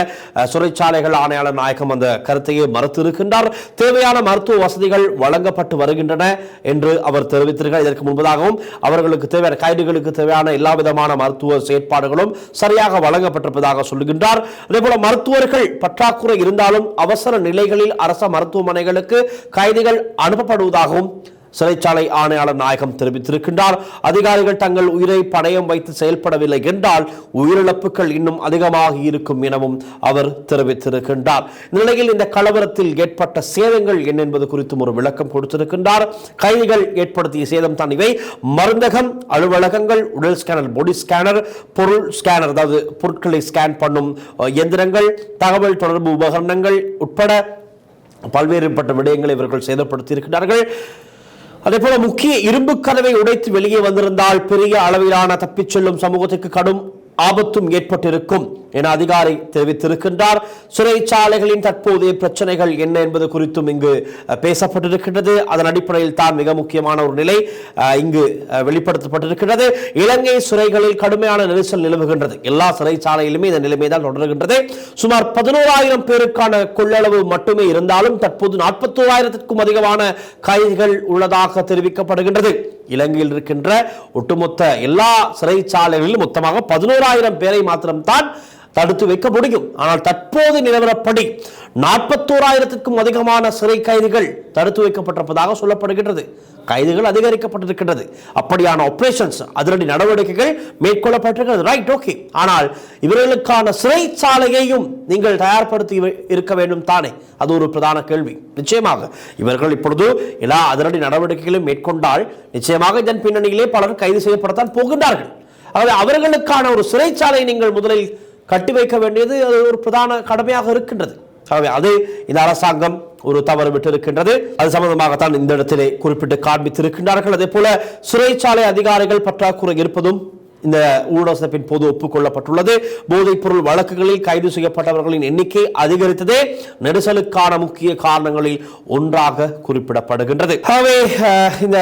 சிறைச்சாலைகள் ஆணையாளர் நாயகம் அந்த கருத்தையே மறுத்திருக்கின்றார். தேவையான மருத்துவ வசதிகள் வழங்கப்பட்டு வருகின்றன என்று அவர் தெரிவித்திருக்கிறார். இதற்கு முன்பதாகவும் அவர்களுக்கு தேவையான கைதிகளுக்கு தேவையான எல்லா விதமான மருத்துவ செயற்பாடுகளும் சரியாக வழங்கப்பட்டிருப்பதாக சொல்லுகின்றார். அதேபோல மருத்துவர்கள் பற்றாக்குறை இருந்தாலும் அவசர நிலைகளில் அரச மருத்துவமனைகளுக்கு கைதிகள் அனுப்பப்படுவதாகவும் சிறைச்சாலை ஆணையாளர் நாயகம் தெரிவித்திருக்கின்றார். அதிகாரிகள் தங்கள் உயிரை பணயம் வைத்து செயல்படவில்லை என்றால் உயிரிழப்புகள் இன்னும் அதிகமாக இருக்கும் எனவும் அவர் தெரிவித்திருக்கின்றார். நிலையில் இந்த கலவரத்தில் ஏற்பட்ட சேதங்கள் என்ன என்பது குறித்தும் ஒரு விளக்கம் கொடுத்திருக்கின்றார். கைதிகள் ஏற்படுத்திய சேதம் தான் இவை. மருந்தகம், அலுவலகங்கள், உடல் ஸ்கேனர், பாடி ஸ்கேனர், பொருள் ஸ்கேனர், அதாவது பொருட்களை ஸ்கேன் பண்ணும் இயந்திரங்கள், தகவல் தொடர்பு உபகரணங்கள் உட்பட பல்வேறுபட்ட விடயங்களை இவர்கள் சேதப்படுத்தியிருக்கிறார்கள். அதே போல முக்கிய இரும்பு கதவை உடைத்து வெளியே வந்திருந்தால் பெரிய அளவிலான தப்பிச் செல்லும் சமூகத்துக்கு கடும் ஆபத்தும் ஏற்பட்டிருக்கும் என அதிகாரி தெரிவித்திருக்கின்றார். சிறைச்சாலைகளின் தற்போதைய பிரச்சனைகள் என்ன என்பது குறித்தும் இங்கு பேசப்பட்டிருக்கின்றது. அதன் அடிப்படையில் தான் மிக முக்கியமான ஒரு நிலை இங்கு வெளிப்படுத்தப்பட்டிருக்கிறது. இலங்கை சிறைகளில் கடுமையான நெரிசல் நிலவுகின்றது. எல்லா சிறைச்சாலையிலுமே இந்த நிலைமைதான் தொடர்கின்றது. சுமார் 11,000 பேருக்கான கொள்ளளவு மட்டுமே இருந்தாலும் தற்போது 41,000க்கும் அதிகமான கைதிகள் உள்ளதாக தெரிவிக்கப்படுகின்றது. இலங்கையில் இருக்கின்ற ஒட்டுமொத்த எல்லா சிறைச்சாலைகளிலும் மொத்தமாக 11,000 பேரை மாத்திரம்தான் தடுத்து வைக்க முடியும். ஆனால் தற்போது நிலவரப்படி 41,000க்கும் அதிகமான சிறை கைதிகள் தடுத்து வைக்கப்பட்டிருப்பதாக சொல்லப்படுகின்றது. கைதுகள் அதிகரிக்கப்பட்டிருக்கின்றது. அப்படியான ஆபரேஷன்ஸ், அதிரடி நடவடிக்கைகள் மேற்கொள்ளப்பட்டிருக்கிறது. Right, okay. ஆனால் இவர்களுக்கான சிறைச்சாலையையும் நீங்கள் தயார்படுத்தி இருக்க வேண்டும் தானே? அது ஒரு பிரதான கேள்வி. நிச்சயமாக இவர்கள் இப்பொழுது எல்லா அதிரடி நடவடிக்கைகளையும் மேற்கொண்டால் நிச்சயமாக இதன் பின்னணியிலே பலர் கைது செய்யப்படத்தான் போகின்றார்கள். அதாவது அவர்களுக்கான ஒரு சிறைச்சாலை நீங்கள் முதலில் கட்டி வைக்க வேண்டியது ஒரு பிரதான கடமையாக இருக்கின்றது. ஆகவே அது இந்த அரசாங்கம் ஒரு தவறு விட்டு இருக்கின்றது. அது சம்பந்தமாகத்தான் இந்த இடத்திலே குறிப்பிட்டு காண்பித்திருக்கின்றார்கள். அதே போல சிறைச்சாலை அதிகாரிகள் பற்றாக்குறை இருப்பதும் இந்த ஊடகத்தின் போது ஒப்புக்கொள்ளப்பட்டுள்ளது. போதைப் பொருள் வழக்குகளில் கைது செய்யப்பட்டவர்களின் எண்ணிக்கை அதிகரித்ததே நெரிசலுக்கான முக்கிய காரணங்களில் ஒன்றாக குறிப்பிடப்படுகின்றது. ஆகவே இந்த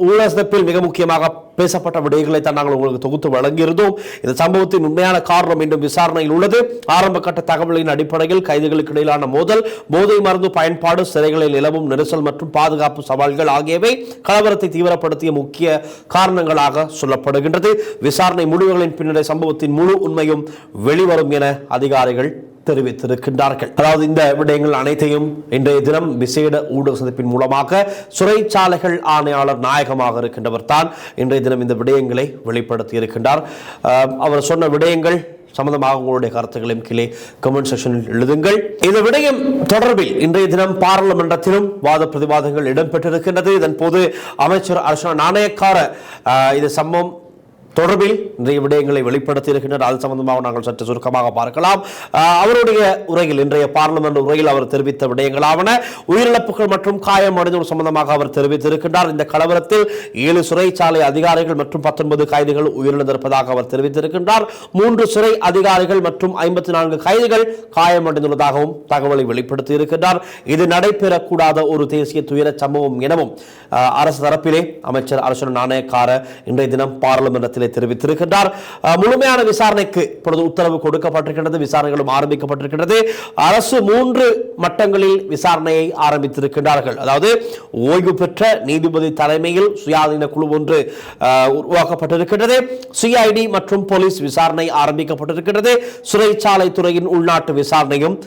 ஊடகத்தில் மிக முக்கியமாக பேசப்பட்ட விடயங்களை தான் நாங்கள் உங்களுக்கு தொகுத்து வழங்கியிருந்தோம். இந்த சம்பவத்தின் உண்மையான காரணம் மீண்டும் விசாரணையில் உள்ளது. ஆரம்ப கட்ட தகவலின் அடிப்படையில் கைதுகளுக்கு இடையிலான மோதல், போதை மருந்து பயன்பாடு, சிறைகளில் நிலவும் நெரிசல் மற்றும் பாதுகாப்பு சவால்கள் ஆகியவை கலவரத்தை தீவிரப்படுத்திய முக்கிய காரணங்களாக சொல்லப்படுகின்றது. விசாரணை முடிவுகளின் பின்னரே சம்பவத்தின் முழு உண்மையும் வெளிவரும் என அதிகாரிகள் தெரிவித்திருக்கின்றார்கள். அதாவது இந்த விடயங்கள் அனைத்தையும் இன்றைய தினம் விசேட ஊடக சந்திப்பின் மூலமாக சிறைச்சாலைகள் ஆணையாளர் நாயகமாக இருக்கின்றவர் தான் இன்றைய தினம் இந்த விடயங்களை வெளிப்படுத்தி இருக்கின்றார். அவர் சொன்ன விடயங்கள் சம்பந்தமாக உங்களுடைய கருத்துக்களையும் கீழே கமெண்ட் செக்ஷனில் எழுதுங்கள். இந்த விடயம் தொடர்பில் இன்றைய தினம் பாராளுமன்றத்திலும் வாத பிரதிவாதங்கள் இடம்பெற்றிருக்கின்றது. இதன் போது அமைச்சர் அர்ச்சனா நாணயக்கார இந்த சம்பவம் தொடர்பில் நிறைய விடயங்களை வெளிப்படுத்தி இருக்கின்றனர். அது சம்பந்தமாக நாங்கள் சற்று சுருக்கமாக பார்க்கலாம். அவருடைய உரையில், இன்றைய பார்லிமெண்ட் உரையில் அவர் தெரிவித்த விடயங்களாவன உயிரிழப்புகள் மற்றும் காயமடைந்தோர் சம்பந்தமாக அவர் தெரிவித்திருக்கின்றார். இந்த கலவரத்தில் 7 சிறைச்சாலை அதிகாரிகள் மற்றும் 19 கைதிகள் உயிரிழந்திருப்பதாக அவர் தெரிவித்திருக்கின்றார். 3 சிறை அதிகாரிகள் மற்றும் 54 கைதிகள் காயமடைந்துள்ளதாகவும் தகவலை வெளிப்படுத்தி இருக்கின்றார். இது நடைபெறக்கூடாத ஒரு தேசிய துயர சம்பவம் எனவும் அரசு தரப்பிலே அமைச்சர் அர்ச்சனா நாணயக்கார இன்றைய தினம் பார்லிமெண்டத்தில் தெரிவித்திருக்கின்றார். முழுமையான விசாரணைக்கு இப்பொழுது உத்தரவு கொடுக்கப்பட்டிருக்கிறது. விசாரணைகளும் ஆரம்பிக்கப்பட்டிருக்கிறது. அரசு 3 மட்டங்களில் விசாரணையை ஆரம்பித்திருக்கின்றார்கள். அதாவது ஓய்வு பெற்ற நீதிபதி தலைமையில் சுயாதீன குழு ஒன்று உருவாக்கப்பட்டிருக்கிறது. சிஐடி மற்றும் போலீஸ் விசாரணை ஆரம்பிக்கப்பட்டிருக்கிறது. சிறைச்சாலை துறையின் உள்நாட்டு விசாரணையும்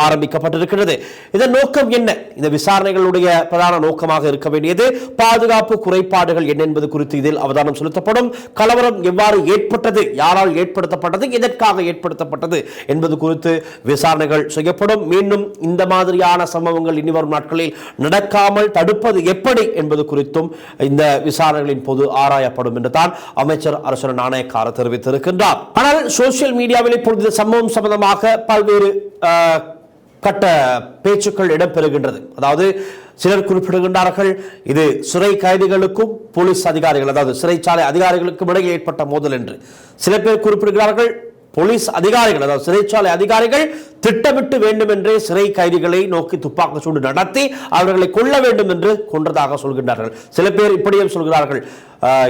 ஆரம்பிக்கப்பட்டிருக்கிறது. இதன் நோக்கம் என்ன? இந்த விசாரணைகளுடைய பிரதான நோக்கமாக இருக்க வேண்டியது பாதுகாப்பு குறைபாடுகள் என்ன என்பது குறித்து இதில் அவதானம் செலுத்தப்படும். கலவரம் எவ்வாறு ஏற்பட்டது, யாரால் ஏற்படுத்தப்பட்டது, எதற்காக ஏற்படுத்தப்பட்டது என்பது குறித்து விசாரணைகள் செய்யப்படும். மீண்டும் இந்த மாதிரியான சம்பவங்கள் இனிவரும் நாட்களில் நடக்காமல் தடுப்பது எப்படி என்பது குறித்தும் இந்த விசாரணைகளின் போது ஆராயப்படும் என்று தான் அமைச்சர் அர்ச்சனா நாணயக்கார தெரிவித்திருக்கின்றார். ஆனால் சோசியல் மீடியாவில் இப்பொழுது சம்பவம் சம்பந்தமாக பல்வேறு கட்ட பேச்சுக்கள் இடம்பெறுகின்றது. அதாவது சிலர் குறிப்பிடுகின்றார்கள் இது சிறை கைதிகளுக்கும் போலீஸ் அதிகாரிகள், அதாவது சிறைச்சாலை அதிகாரிகளுக்கும் இடையே ஏற்பட்ட மோதல் என்று. சில பேர் குறிப்பிடுகிறார்கள் போலீஸ் அதிகாரிகள், அதாவது சிறைச்சாலை அதிகாரிகள் திட்டமிட்டு வேண்டும் என்றே சிறை கைதிகளை நோக்கி துப்பாக்கி சூடு நடத்தி அவர்களை கொல்ல வேண்டும் என்று கொன்றதாக சொல்கின்றார்கள். சில பேர் இப்படியும் சொல்கிறார்கள்,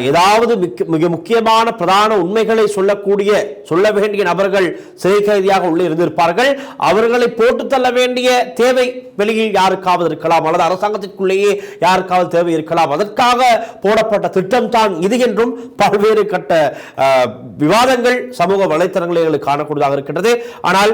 ஏதாவது மிக முக்கியமான பிரதான உண்மைகளை சொல்ல வேண்டிய நபர்கள் சிறை கைதியாக உள்ளே இருந்திருப்பார்கள். அவர்களை போட்டு தள்ள வேண்டிய தேவை வெளியில் யாருக்காவது இருக்கலாம், அல்லது அரசாங்கத்திற்குள்ளேயே யாருக்காவது தேவை இருக்கலாம். அதற்காக போடப்பட்ட திட்டம் தான் இது என்றும் பல்வேறு கட்ட விவாதங்கள் சமூக வலைத்தளங்களில் காணக்கூடியதாக இருக்கின்றது. ஆனால்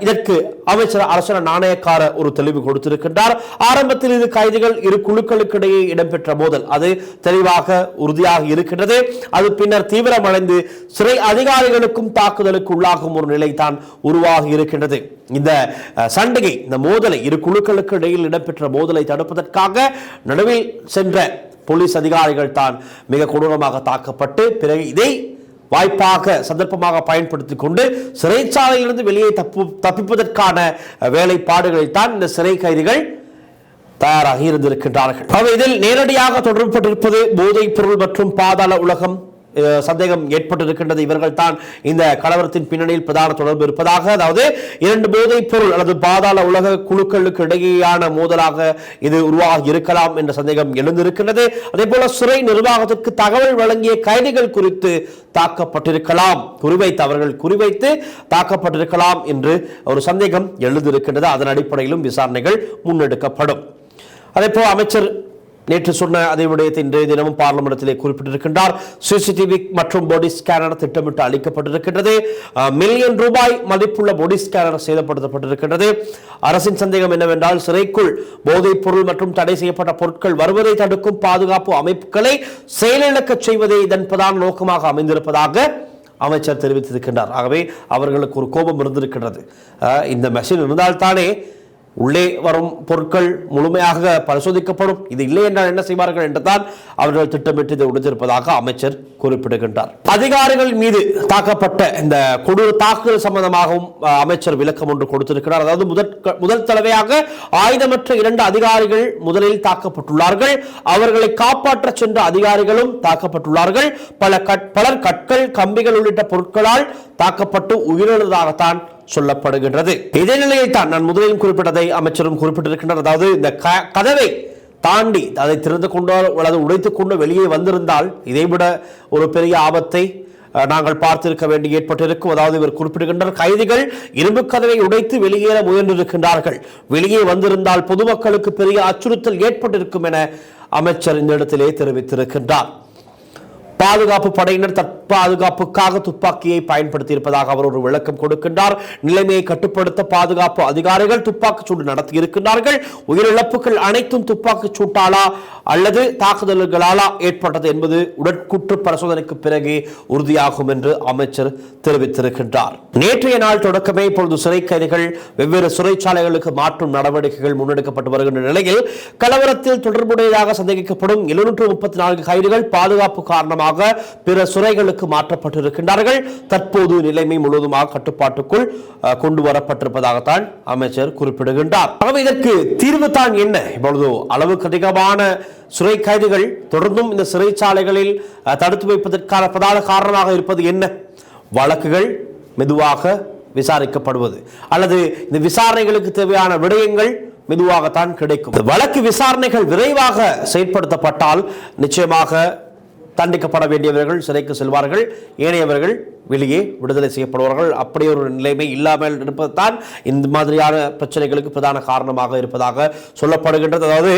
இதற்கு அமைச்சர் அர்ச்சனா நாணயக்கார ஒரு தெளிவு கொடுத்திருக்கின்றார். ஆரம்பத்தில் இது கைதிகள் இரு குழுக்களுக்கு இடையே இடம்பெற்ற மோதல், அது தெளிவாக உறுதியாக இருக்கின்றது. அது பின்னர் தீவிரமடைந்து சிறை அதிகாரிகளுக்கும் தாக்குதலுக்கு உள்ளாகும் ஒரு நிலை தான் உருவாகி இருக்கின்றது. இந்த சண்டையை, இந்த மோதலை, இரு குழுக்களுக்கு இடையில் இடம்பெற்ற மோதலை தடுப்பதற்காக நடுவில் சென்ற போலீஸ் அதிகாரிகள் தான் மிக கொடூரமாக தாக்கப்பட்டு பிறகு இதை வாய்ப்பாக சந்தர்ப்பமாக பயன்படுத்திக் கொண்டு சிறைச்சாலையிலிருந்து வெளியே தப்பிப்பதற்கான வேலைப்பாடுகளில் தான் இந்த சிறை கைதிகள் தயாராகி இருந்திருக்கின்றார்கள். இதில் நேரடியாக தொடர்புபட்டிருப்பது போதைப் பொருள் மற்றும் பாதாள உலகம் சந்தேகம் ஏற்பட்டிருக்கின்றது. இவர்கள் தான் இந்த கலவரத்தின் பின்னணியில் பிரதான தொடர்பு இருப்பதாக, அதாவது 2 போதைப் பொருள் அல்லது பாதாள உலக குழுக்களுக்கு இடையேயான மோதலாக இது உருவாகி இருக்கலாம் என்ற சந்தேகம் எழுந்திருக்கின்றது. அதே போல சிறை நிர்வாகத்திற்கு தகவல் வழங்கிய கைதிகள் குறித்து தாக்கப்பட்டிருக்கலாம், அவர்கள் குறிவைத்து தாக்கப்பட்டிருக்கலாம் என்று ஒரு சந்தேகம் எழுந்திருக்கின்றது. அதன் அடிப்படையிலும் விசாரணைகள் முன்னெடுக்கப்படும். அதே போல அமைச்சர் நேற்று சொன்ன அதே விடயத்தை இன்றைய தினமும் பார்லிமெண்டத்திலே குறிப்பிட்டிருக்கின்றார். சிசிடிவி மற்றும் பாடி ஸ்கேனர் திட்டமிட்டு அளிக்கப்பட்டிருக்கின்றது. மில்லியன் ரூபாய் மதிப்புள்ள பாடி ஸ்கேனர் சேதப்படுத்தப்பட்டிருக்கின்றது. அரசின் சந்தேகம் என்னவென்றால் சிறைக்குள் போதைப் பொருள் மற்றும் தடை செய்யப்பட்ட பொருட்கள் வருவதை தடுக்கும் பாதுகாப்பு அமைப்புகளை செயலிழக்க செய்வதே இதன் பிரதான நோக்கமாக அமைந்திருப்பதாக அமைச்சர் தெரிவித்திருக்கின்றார். ஆகவே அவர்களுக்கு ஒரு கோபம் இருந்திருக்கின்றது. இந்த மெஷின் இருந்தால்தானே உள்ளே வரும் பொருட்கள் முழுமையாக பரிசோதிக்கப்படும், இது இல்லை என்றால் என்ன செய்வார்கள் என்றுதான் அவர்கள் திட்டமிட்டு இதை உடைத்திருப்பதாக அமைச்சர் குறிப்பிடுகின்றார். அதிகாரிகள் மீது தாக்கப்பட்ட இந்த கொடூர தாக்குதல் சம்பந்தமாகவும் அமைச்சர் விளக்கம் ஒன்று கொடுத்திருக்கிறார். அதாவது முதல் தடவையாக ஆயுதமற்ற 2 அதிகாரிகள் முதலில் தாக்கப்பட்டுள்ளார்கள். அவர்களை காப்பாற்ற சென்ற அதிகாரிகளும் தாக்கப்பட்டுள்ளார்கள். பலர் கற்கள், கம்பிகள் உள்ளிட்ட பொருட்களால் தாக்கப்பட்டு உயிரிழந்ததாகத்தான் சொல்லப்படுகின்றது. இதே நிலையில் தான் நான் முதலில் குறிப்பிட்டதை அமைச்சரும் குறிப்பிட்டிருக்கின்றனர். அதாவது இந்த கதவை தாண்டி அதை திறந்து கொண்டோ அல்லது உடைத்துக் கொண்டோ வெளியே வந்திருந்தால் இதைவிட ஒரு பெரிய ஆபத்தை நாங்கள் பார்த்திருக்க வேண்டி ஏற்பட்டிருக்கும். அதாவது இவர் குறிப்பிடுகின்றார், கைதிகள் இரும்பு கதவை உடைத்து வெளியேற முயன்றிருக்கின்றார்கள். வெளியே வந்திருந்தால் பொதுமக்களுக்கு பெரிய அச்சுறுத்தல் ஏற்பட்டிருக்கும் என அமைச்சர் இந்த இடத்திலே தெரிவித்திருக்கின்றார். பாதுகாப்பு படையினர் பாதுகாப்புக்காக துப்பாக்கியை பயன்படுத்தி இருப்பதாக அவர் ஒரு விளக்கம் கொடுக்கின்றார். நிலைமையை கட்டுப்படுத்த பாதுகாப்பு அதிகாரிகள் துப்பாக்கி சூடு நடத்தி இருக்கின்றார்கள். உயிரிழப்புகள் அனைத்தும் துப்பாக்கி சூட்டாலா அல்லது தாக்குதல்களாலா ஏற்பட்டது என்பது உடற்கூற்று பரிசோதனைக்கு பிறகு உறுதியாகும் என்று அமைச்சர் தெரிவித்திருக்கின்றார். நேற்றைய நாள் தொடக்கமே இப்பொழுது சிறை கைதிகள் வெவ்வேறு சிறைச்சாலைகளுக்கு மாற்றும் நடவடிக்கைகள் முன்னெடுக்கப்பட்டு வருகின்ற நிலையில் கலவரத்தில் தொடர்புடையதாக சந்தேகிக்கப்படும் 734 கைதிகள் பாதுகாப்பு காரணமாக பிற சிறைகளுக்கு மாற்றப்பட்டிருக்கின்றார்கள். தற்போது நிலைமை முழுவதுமாக கட்டுப்பாட்டுக்குள் கொண்டு வரப்பட்டிருப்பதாகத்தான் அமைச்சர் குறிப்பிடுகின்றார். இதற்கு தீர்வு தான் என்ன? இப்பொழுது அளவுக்கு அதிகமான சிறை கைதிகள் தொடர்ந்தும் இந்த சிறைச்சாலைகளில் தடுத்து வைப்பதற்கான பிரதான காரணமாக இருப்பது என்ன? வழக்குகள் மெதுவாக விசாரிக்கப்படுவது அல்லது இந்த விசாரணைகளுக்கு தேவையான விடயங்கள் மெதுவாகத்தான் கிடைக்கும். வழக்கு விசாரணைகள் விரைவாக செயற்படுத்தப்பட்டால் நிச்சயமாக தண்டிக்கப்பட வேண்டியவர்கள் சிறைக்கு செல்வார்கள், ஏனையவர்கள் வெளியே விடுதலை செய்யப்படுவார்கள். அப்படி ஒரு நிலைமை இல்லாமல் இருப்பதுதான் இந்த மாதிரியான பிரச்சனைகளுக்கு பிரதான காரணமாக இருப்பதாக சொல்லப்படுகின்றது. அதாவது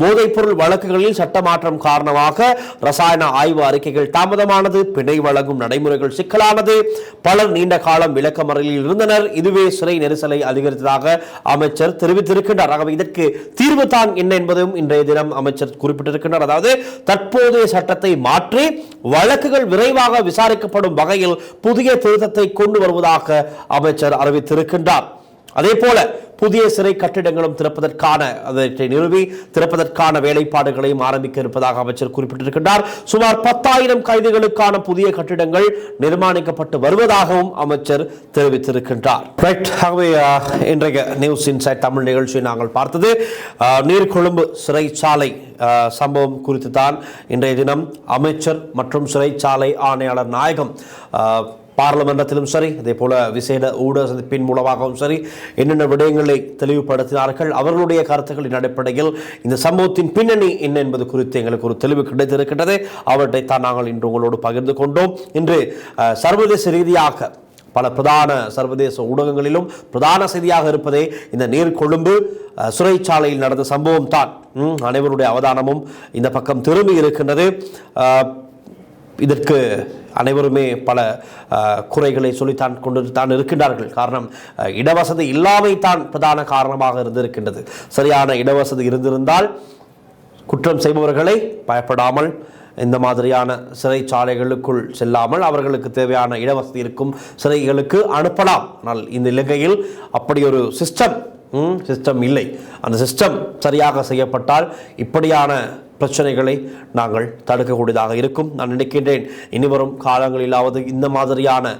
போதைப் பொருள் வழக்குகளில் சட்ட மாற்றம் காரணமாக ரசாயன ஆய்வு அறிக்கைகள் தாமதமானது, பிணை வழங்கும் நடைமுறைகள் சிக்கலானது, பலர் நீண்ட காலம் விளக்கமறையில் இருந்தனர். இதுவே சிறை நெரிசலை அதிகரித்ததாக அமைச்சர் தெரிவித்திருக்கின்றார். ஆகவே இதற்கு தீர்வு தான் என்ன என்பதும் இன்றைய தினம் அமைச்சர் குறிப்பிட்டிருக்கின்றார். அதாவது தற்போதைய சட்டத்தை மாற்றி வழக்குகள் விரைவாக விசாரிக்கப்படும் வகையில் புதிய திருத்தத்தை கொண்டு வருவதாக அமைச்சர் அறிவித்திருக்கின்றார். அதே போல புதிய சிறை கட்டிடங்களும் திறப்பதற்கான அதனை நிறுவி திறப்பதற்கான வேலைப்பாடுகளையும் ஆரம்பிக்க இருப்பதாக அமைச்சர் குறிப்பிட்டிருக்கின்றார். சுமார் 10,000 கைதிகளுக்கான புதிய கட்டிடங்கள் நிர்மாணிக்கப்பட்டு வருவதாகவும் அமைச்சர் தெரிவித்திருக்கின்றார். இன்றைய நியூஸ் இன்சைட் தமிழ் நிகழ்ச்சியை நாங்கள் பார்த்தது நீர்கொழும்பு சிறைச்சாலை சம்பவம் குறித்து தான். இன்றைய தினம் அமைச்சர் மற்றும் சிறைச்சாலை ஆணையாளர் நாயகம் பார்லிமெண்டத்திலும் சரி, அதே போல விசேட ஊடக சந்திப்பின் மூலமாகவும் சரி என்னென்ன விடயங்களை தெளிவுபடுத்தினார்கள். அவர்களுடைய கருத்துக்களின் அடிப்படையில் இந்த சம்பவத்தின் பின்னணி என்ன என்பது குறித்து எங்களுக்கு ஒரு தெளிவு கிடைத்திருக்கின்றது. அவற்றைத்தான் நாங்கள் இன்று உங்களோடு பகிர்ந்து கொண்டோம். இன்று சர்வதேச ரீதியாக பல பிரதான சர்வதேச ஊடகங்களிலும் பிரதான செய்தியாக இருப்பதே இந்த நீர்கொழும்பு சிறைச்சாலையில் நடந்த சம்பவம் தான். அனைவருடைய அவதானமும் இந்த பக்கம் திரும்பி இருக்கின்றது. இதற்கு அனைவருமே பல குறைகளை சொல்லித்தான் கொண்டு இருக்கின்றார்கள். காரணம் இடவசதி இல்லாமை தான் பிரதான காரணமாக இருந்திருக்கின்றது. சரியான இடவசதி இருந்திருந்தால் குற்றம் செய்பவர்களை பயப்படாமல் இந்த மாதிரியான சிறைச்சாலைகளுக்குள் செல்லாமல் அவர்களுக்கு தேவையான இடவசதி இருக்கும் சிறைகளுக்கு அனுப்பலாம். ஆனால் இந்த இலங்கையில் அப்படி ஒரு சிஸ்டம் இல்லை. அந்த சிஸ்டம் சரியாக செய்யப்பட்டால் இப்படியான பிரச்சனைகளை நாங்கள் தடுக்கக்கூடியதாக இருக்கும். நான் நினைக்கின்றேன் இனிவரும் காலங்களிலாவது இந்த மாதிரியான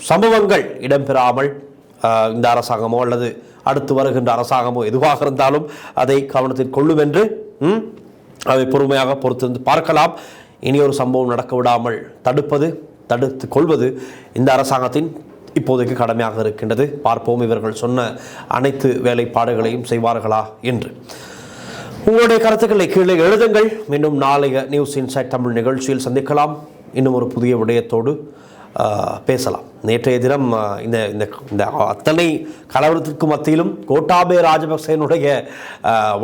சம்பவங்கள் இடம்பெறாமல் இந்த அரசாங்கமோ அல்லது அடுத்து வருகின்ற அரசாங்கமோ எதுவாக இருந்தாலும் அதை கவனத்தில் கொள்ளும் என்று அதை பொறுமையாக பொறுத்திருந்து பார்க்கலாம். இனி ஒரு சம்பவம் நடக்க விடாமல் தடுத்து கொள்வது இந்த அரசாங்கத்தின் இப்போதைக்கு கடமையாக இருக்கின்றது. பார்ப்போம் இவர்கள் சொன்ன அனைத்து வேலைப்பாடுகளையும் செய்வார்களா என்று. உங்களுடைய கருத்துக்களை கீழே எழுதுங்கள். மீண்டும் நாளைய நியூஸ் இன்சைட் தமிழ் நிகழ்ச்சியில் சந்திக்கலாம். இன்னும் ஒரு புதிய விடயத்தோடு. பேசலாம். நேற்றைய தினம் இந்த இந்த இந்த அத்தனை கலவரத்திற்கு மத்தியிலும் கோட்டாபய ராஜபக்சேனுடைய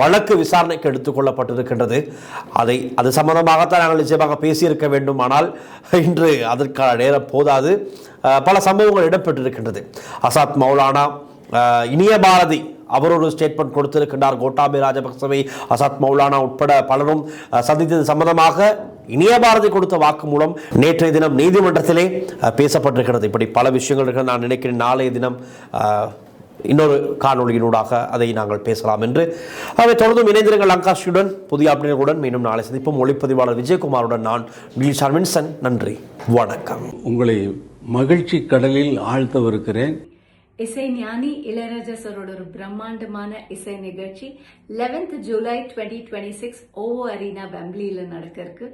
வழக்கு விசாரணைக்கு எடுத்துக்கொள்ளப்பட்டிருக்கின்றது. அது சம்பந்தமாகத்தான் நாங்கள் நிச்சயமாக பேசியிருக்க வேண்டும். ஆனால் இன்று அதற்கான நேரம் போதாது. பல சம்பவங்கள் இடம்பெற்றிருக்கின்றது. அசாத் மௌலானா, இனிய பாரதி அவர் ஒரு ஸ்டேட்மெண்ட் கொடுத்திருக்கின்றார். கோட்டாபய ராஜபக்சவை அசாத் மௌலானா உட்பட பலரும் சந்தித்தது சம்பந்தமாக இனிய பாரதி கொடுத்த வாக்குமூலம் நேற்றைய தினம் நீதிமன்றத்திலே பேசப்பட்டிருக்கிறது. இப்படி பல விஷயங்கள் இருக்கிறது. நான் நினைக்கிறேன் நாளைய தினம் இன்னொரு காணொலியினூடாக அதை நாங்கள் பேசலாம் என்று. அவை தொடர்ந்தும் இணைந்திருங்கள் லங்காஸ்டியுடன் புதிய அப்டேட்டுடன். மீண்டும் நாளை சந்திப்போம். ஒளிப்பதிவாளர் விஜயகுமாருடன் நான் டில்ஷான் வின்சன். நன்றி, வணக்கம். உங்களை மகிழ்ச்சி கடலில் ஆழ்த்தவிருக்கிறேன். இசை ஞானி இளையராஜா சரோட ஒரு பிரம்மாண்டமான இசை நிகழ்ச்சி 11th ஜூலை 2026 ஓவோ அரீனா வெம்ப்லியில நடக்க இருக்கு.